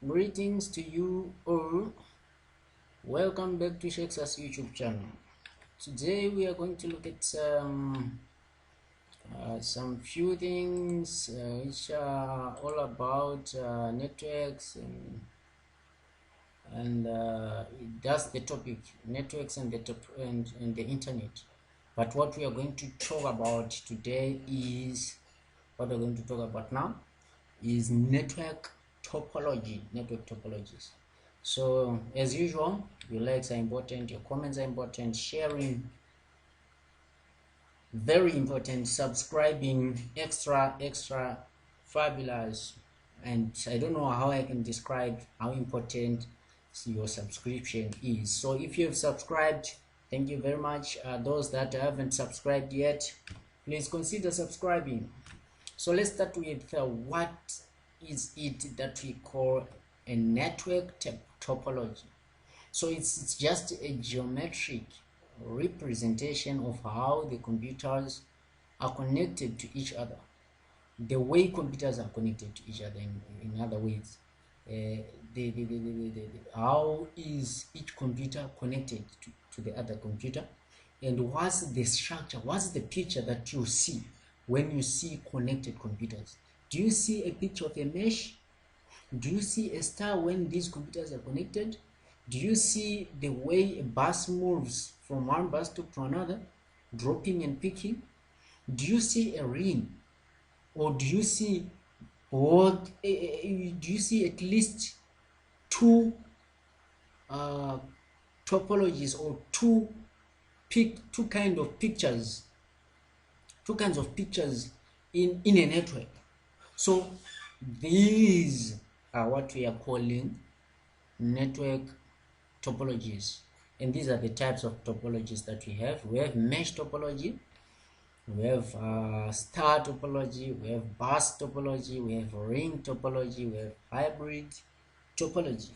Greetings to you all. Welcome back to Shexa's YouTube channel. Today we are going to look at some few things which are all about networks and that's the topic, networks and the internet. But what we are going to talk about today is network topologies. So as usual, your likes are important, your comments are important, sharing very important, subscribing extra fabulous. And I don't know how I can describe how important your subscription is. So if you have subscribed, thank you very much. Those that haven't subscribed yet, please consider subscribing. So let's start with what is it that we call a network topology. So it's just a geometric representation of how the computers are connected to each other, the way computers are connected to each other. In other words, how is each computer connected to the other computer, and what's the structure, what's the picture that you see when you see connected computers. Do you see a picture of a mesh? Do you see a star when these computers are connected? Do you see the way a bus moves from one bus stop to another, dropping and picking? Do you see a ring? Or do you see both? Do you see at least two topologies, or two kinds of pictures in a network? So these are what we are calling network topologies, and these are the types of topologies that we have. We have mesh topology, we have star topology, we have bus topology, we have ring topology, we have hybrid topology.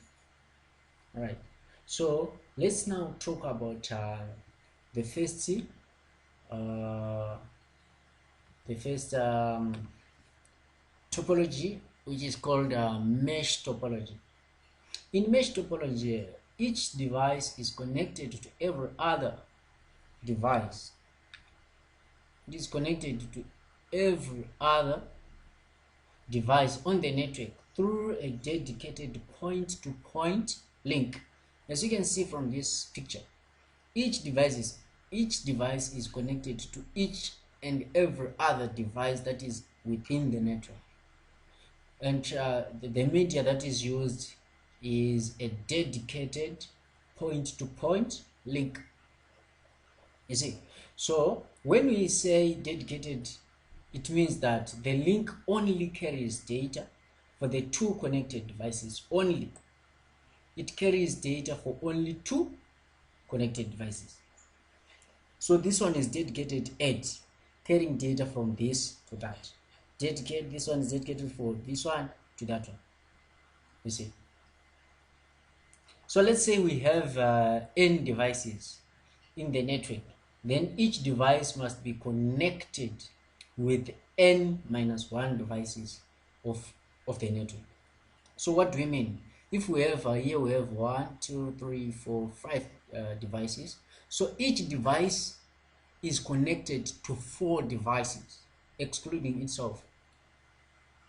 All right, so let's now talk about the first topology, which is called mesh topology. In mesh topology, each device is connected to every other device. It is connected to every other device on the network through a dedicated point-to-point link. As you can see from this picture, each device is connected to each and every other device that is within the network. And the media that is used is a dedicated point-to-point link. You see, so when we say dedicated, it means that the link only carries data for the two connected devices only. It carries data for only two connected devices. So this one is dedicated add, carrying data from this to that. This one is dedicated for this one to that one. You see. So let's say we have n devices in the network. Then each device must be connected with n-1 devices of the network. So what do we mean? If we have here we have 1, 2, 3, 4, 5 devices. So each device is connected to 4 devices, excluding itself.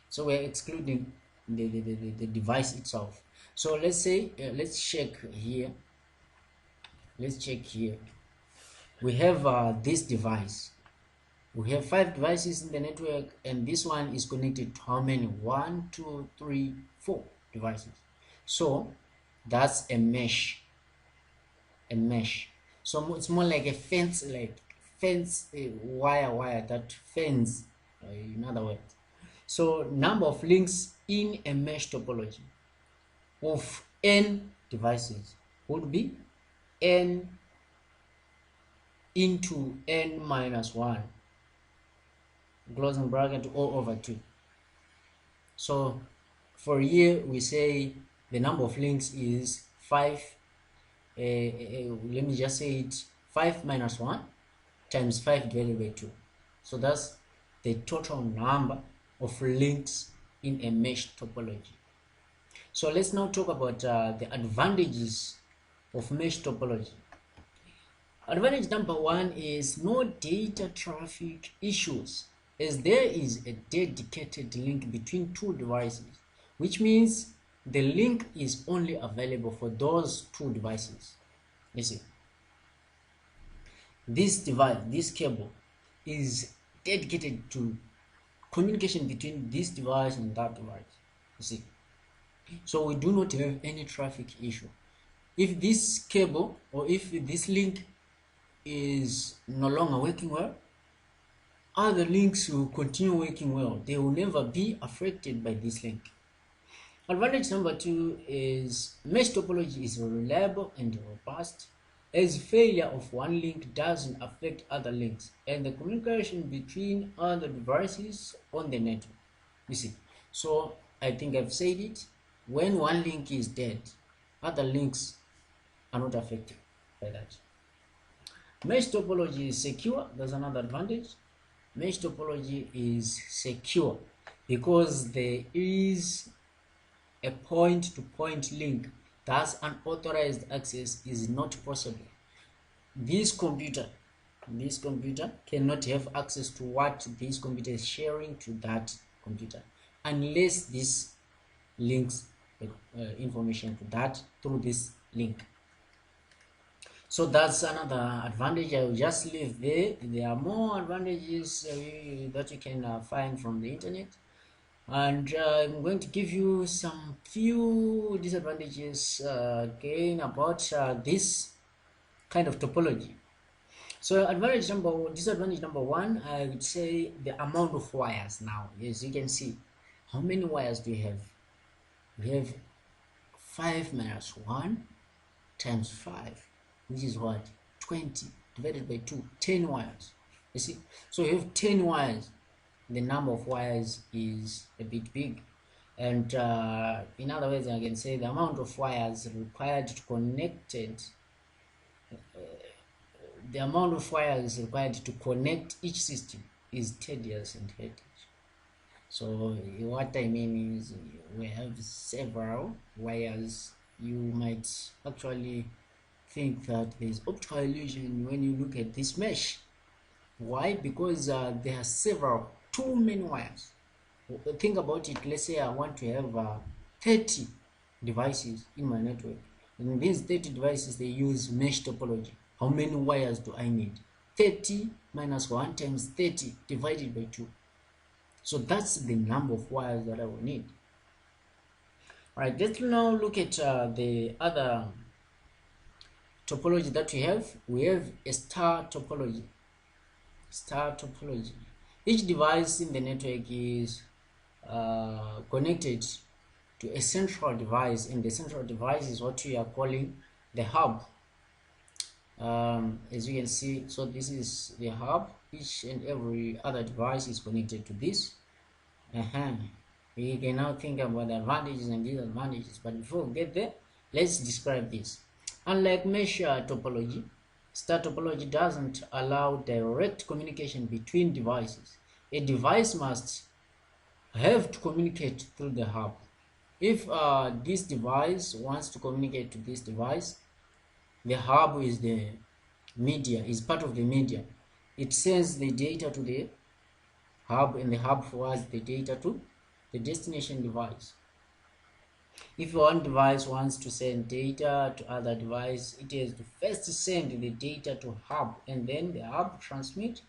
So we're excluding the device itself. So let's say let's check here. We have this device. We have 5 devices in the network, and this one is connected to how many? 1, 2, 3, 4 devices. So that's a mesh. So it's more like a fence, wire that fence, in other words. So number of links in a mesh topology of n devices would be n into n-1, closing bracket, all over 2. So for here we say the number of links is 5. Let me just say it 5 minus 1 times 5 divided by 2. So that's the total number of links in a mesh topology. So let's now talk about the advantages of mesh topology. Advantage number one is no data traffic issues, as there is a dedicated link between two devices, which means the link is only available for those two devices. You see, this device, this cable, is dedicated to communication between this device and that device. You see, so we do not have any traffic issue. If this cable or if this link is no longer working well, other links will continue working well. They will never be affected by this link. Advantage number two is mesh topology is reliable and robust, as failure of one link doesn't affect other links and the communication between other devices on the network. You see, so I think I've said it. When one link is dead, other links are not affected by that. Mesh topology is secure. That's another advantage. Mesh topology is secure because there is a point-to-point link. Thus, unauthorized access is not possible. This computer cannot have access to what this computer is sharing to that computer unless this links information to that through this link. So that's another advantage. I will just leave there. There are more advantages that you can find from the internet, and I'm going to give you some few disadvantages again about this kind of topology. So disadvantage number one, I would say the amount of wires. Now, as you can see, how many wires do we have? We have 5 minus 1 times 5, which is what? 20 divided by 2, 10 wires. You see, so you have 10 wires. The number of wires is a bit big, and in other words, I can say the amount of wires required to connect each system is tedious and hectic. So what I mean is we have several wires. You might actually think that there is optical illusion when you look at this mesh. Why? Because there are too many wires. Think about it. Let's say I want to have 30 devices in my network. In these 30 devices, they use mesh topology. How many wires do I need? 30 minus 1 times 30 divided by 2. So that's the number of wires that I will need. Alright, let's now look at the other topology that we have. We have a star topology. Each device in the network is connected to a central device, and the central device is what we are calling the hub. As you can see, so this is the hub. Each and every other device is connected to this. We can now think about the advantages and disadvantages, but before we get there, let's describe this. Unlike mesh topology, star topology doesn't allow direct communication between devices. A device must have to communicate through the hub. If this device wants to communicate to this device, the hub is the media, is part of the media. It sends the data to the hub, and the hub forwards the data to the destination device. If one device wants to send data to other device, it has to first send the data to hub, and then the hub transmit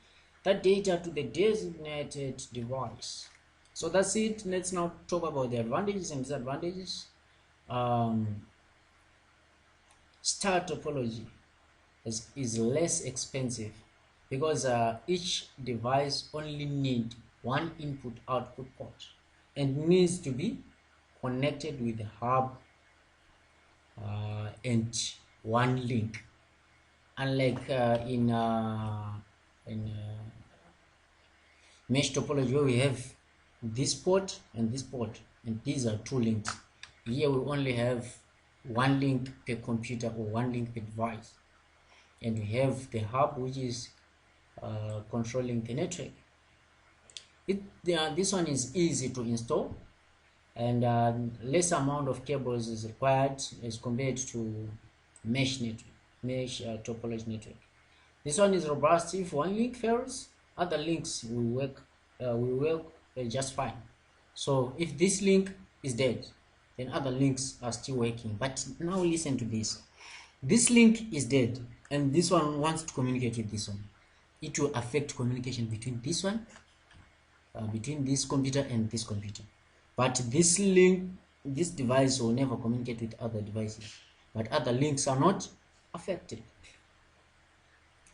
that data to the designated device. So that's it. Let's now talk about the advantages and disadvantages. Star topology is less expensive because each device only need one input-output port and needs to be connected with the hub and one link. Unlike in mesh topology, where we have this port and this port, and these are two links. Here we only have one link per computer or one link per device, and we have the hub which is controlling the network. This one is easy to install, and less amount of cables is required as compared to mesh network, topology network. This one is robust. If one link fails, other links will work just fine. So if this link is dead, then other links are still working. But now listen to this. This link is dead, and this one wants to communicate with this one. It will affect communication between this one, between this computer and this computer. But this link, this device will never communicate with other devices. But other links are not affected.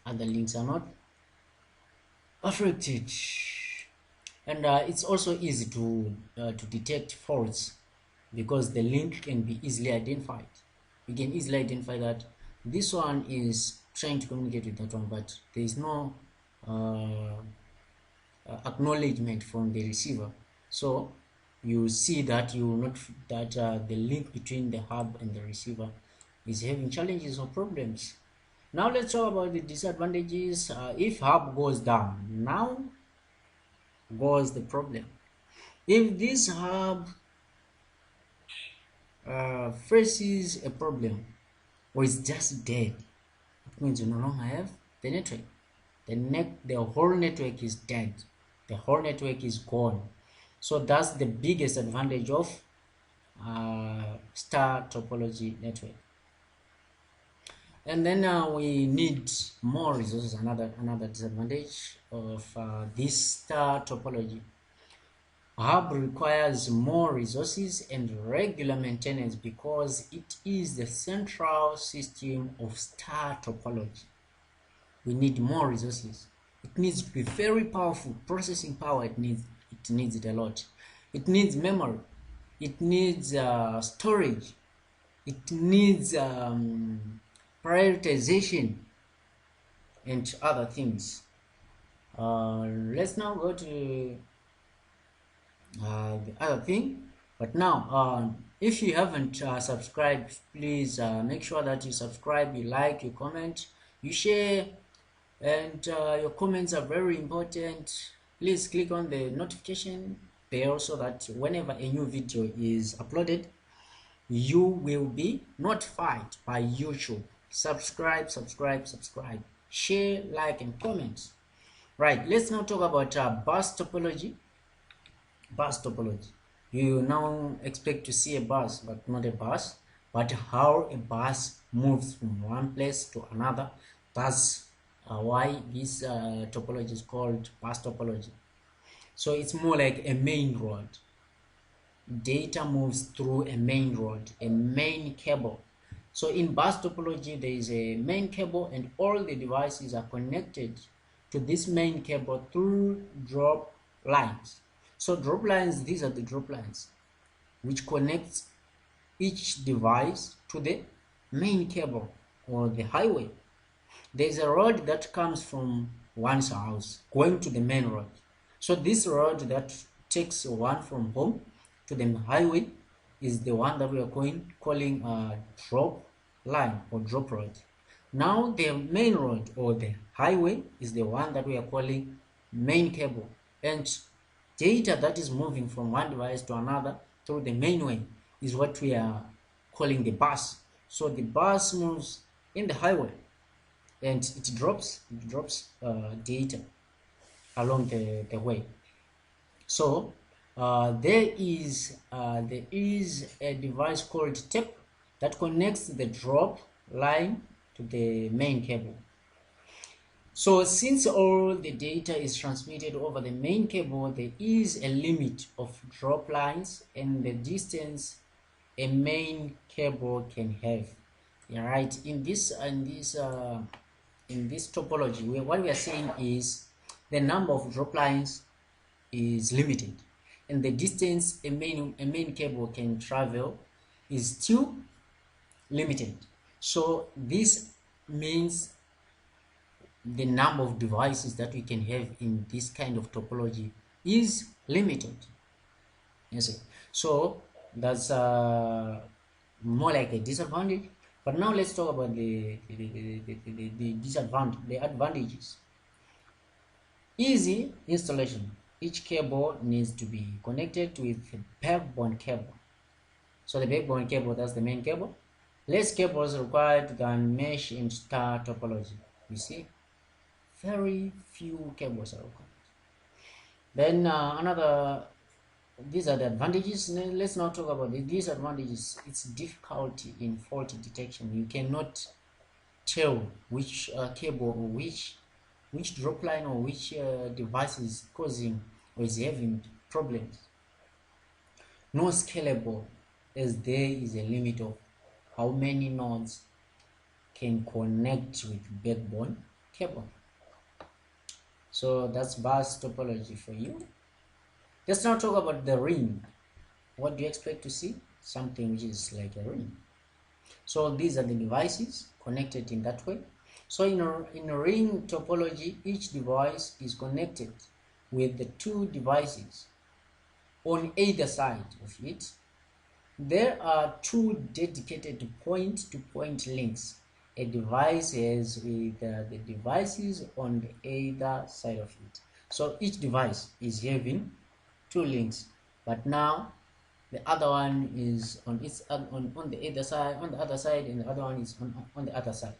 Other links are not affected. And it's also easy to detect faults because the link can be easily identified. You can easily identify that this one is trying to communicate with that one, but there is no acknowledgement from the receiver. So you see that the link between the hub and the receiver is having challenges or problems. Now let's talk about the disadvantages. If hub goes down, now goes the problem. If this hub faces a problem or is just dead, it means you no longer have the network. The whole network is dead. The whole network is gone. So that's the biggest advantage of star topology network. And then we need more resources. Another disadvantage of this star topology. Hub requires more resources and regular maintenance because it is the central system of star topology. We need more resources. It needs to be very powerful. Processing power, it needs it a lot. It needs memory. It needs storage. It needs prioritization and other things. Let's now go to the other thing. But now, if you haven't subscribed, please make sure that you subscribe, you like, you comment, you share, and your comments are very important. Please click on the notification bell so that whenever a new video is uploaded, you will be notified by YouTube. Subscribe, share, like, and comment. Right, let's now talk about bus topology. Bus topology. You now expect to see a bus, but not a bus, but how a bus moves from one place to another. That's why this topology is called bus topology. So it's more like a main road. Data moves through a main road, a main cable. So in bus topology, there is a main cable and all the devices are connected to this main cable through drop lines. So drop lines, these are the drop lines which connects each device to the main cable or the highway. There is a road that comes from one's house going to the main road. So this road that takes one from home to the highway is the one that we are calling a drop line or drop road. Now the main road or the highway is the one that we are calling main cable, and data that is moving from one device to another through the main way is what we are calling the bus. So the bus moves in the highway and it drops data along the way. So there is a device called tape that connects the drop line to the main cable. So since all the data is transmitted over the main cable, there is a limit of drop lines and the distance a main cable can have. Yeah, right. In this topology, what we are saying is the number of drop lines is limited, and the distance a main cable can travel is still limited. So this means the number of devices that we can have in this kind of topology is limited. Yes, so that's more like a disadvantage. But now let's talk about the advantages. Easy installation. each cable needs to be connected with a backbone cable. So the backbone cable, that's the main cable. Less cables required than mesh and star topology. You see, very few cables are required. Then these are the advantages. Let's not talk about the disadvantages. It's difficulty in fault detection. You cannot tell which cable or which drop line or which device is causing or is having problems. No scalable, as there is a limit of how many nodes can connect with backbone cable. So that's bus topology for you. Let's now talk about the ring. What do you expect to see? Something which is like a ring. So these are the devices connected in that way. So in a ring topology, each device is connected with the two devices on either side of it. There are two dedicated point-to-point links a device has with the devices on the either side of it. So each device is having two links, but now the other one is on the other side, and the other one is on the other side.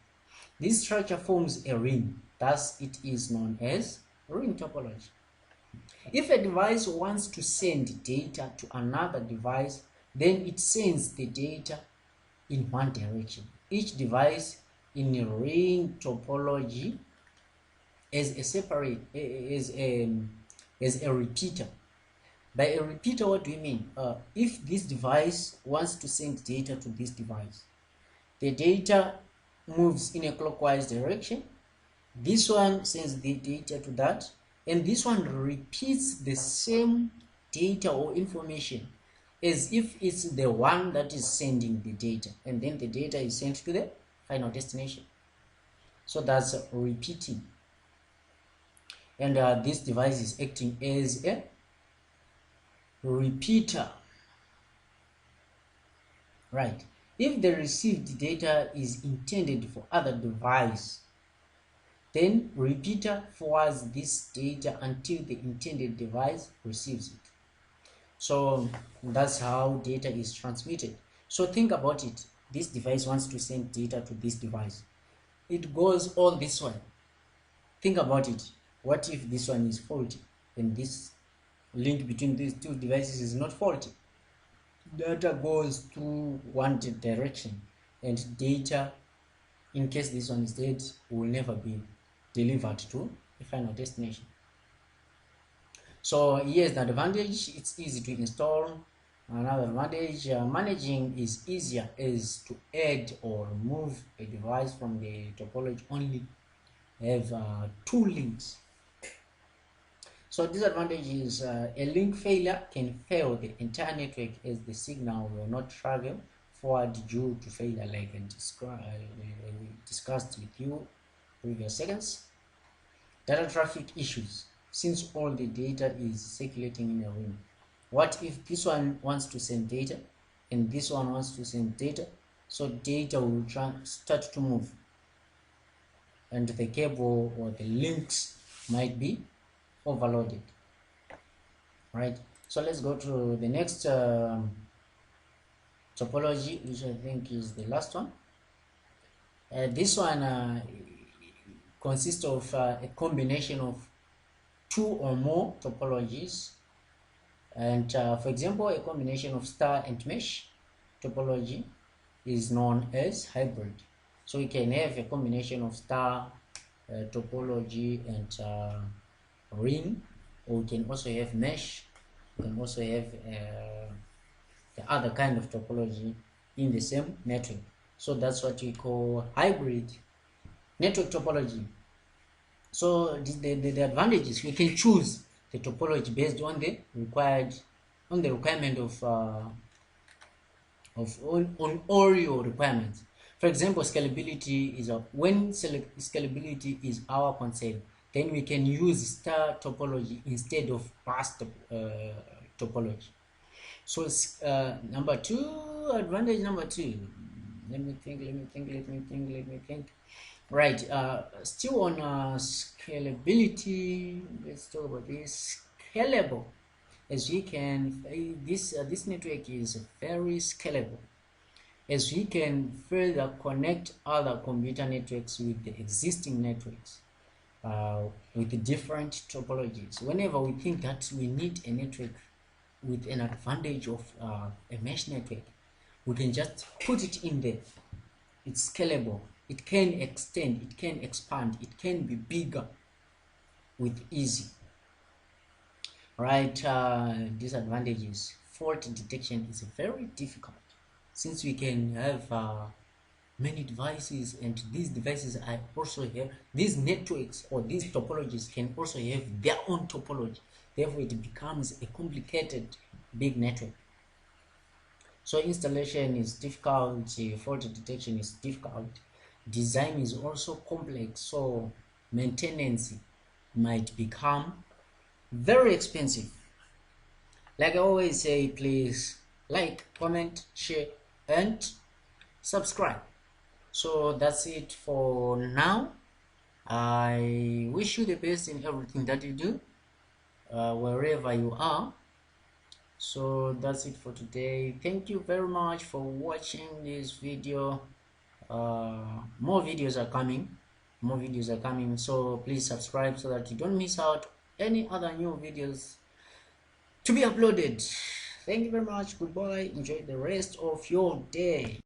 This structure forms a ring, thus it is known as ring topology. If a device wants to send data to another device, then it sends the data in one direction. Each device in a ring topology is a repeater. By a repeater, what do we mean? If this device wants to send data to this device, the data moves in a clockwise direction. This one sends the data to that, and this one repeats the same data or information as if it's the one that is sending the data, and then the data is sent to the final destination. So that's repeating, and this device is acting as a repeater, right? If the received data is intended for other device, then repeater forwards this data until the intended device receives it. So that's how data is transmitted. So think about it. This device wants to send data to this device. It goes all this way. Think about it. What if this one is faulty and this link between these two devices is not faulty? Data goes through one direction, and data, in case this one is dead, will never be delivered to the final destination. So here's the advantage: it's easy to install. Another advantage, managing is easier, is to add or remove a device from the topology only have two links. So disadvantage is a link failure can fail the entire network as the signal will not travel forward due to failure, like I discussed with you previous seconds. Data traffic issues, since all the data is circulating in a ring. What if this one wants to send data and this one wants to send data? So data will start to move, and the cable or the links might be overloaded, right? So let's go to the next topology, which I think is the last one. This one consists of a combination of two or more topologies, and for example, a combination of star and mesh topology is known as hybrid. So we can have a combination of star topology and ring, or we can also have mesh. We can also have the other kind of topology in the same network. So that's what we call hybrid network topology. So the advantages, we can choose the topology based on the requirement of all your requirements. For example, scalability is when scalability is our concern, then we can use star topology instead of bus topology. So advantage number two. Let me think. Right, still on scalability, let's talk about this. scalable. As we can, this network is very scalable, as we can further connect other computer networks with the existing networks, with the different topologies. Whenever we think that we need a network with an advantage of a mesh network, we can just put it in there. It's scalable, it can extend, it can expand, it can be bigger with easy. Right, disadvantages: fault detection is very difficult, since we can have many devices, and these devices are also have these networks, or these topologies can also have their own topology. Therefore it becomes a complicated big network. So installation is difficult, fault detection is difficult, design is also complex, so maintenance might become very expensive. Like I always say, please like, comment, share, and subscribe. So that's it for now. I wish you the best in everything that you do, wherever you are. So that's it for today. Thank you very much for watching this video. More videos are coming, so please subscribe so that you don't miss out any other new videos to be uploaded. Thank you very much. Goodbye. Enjoy the rest of your day.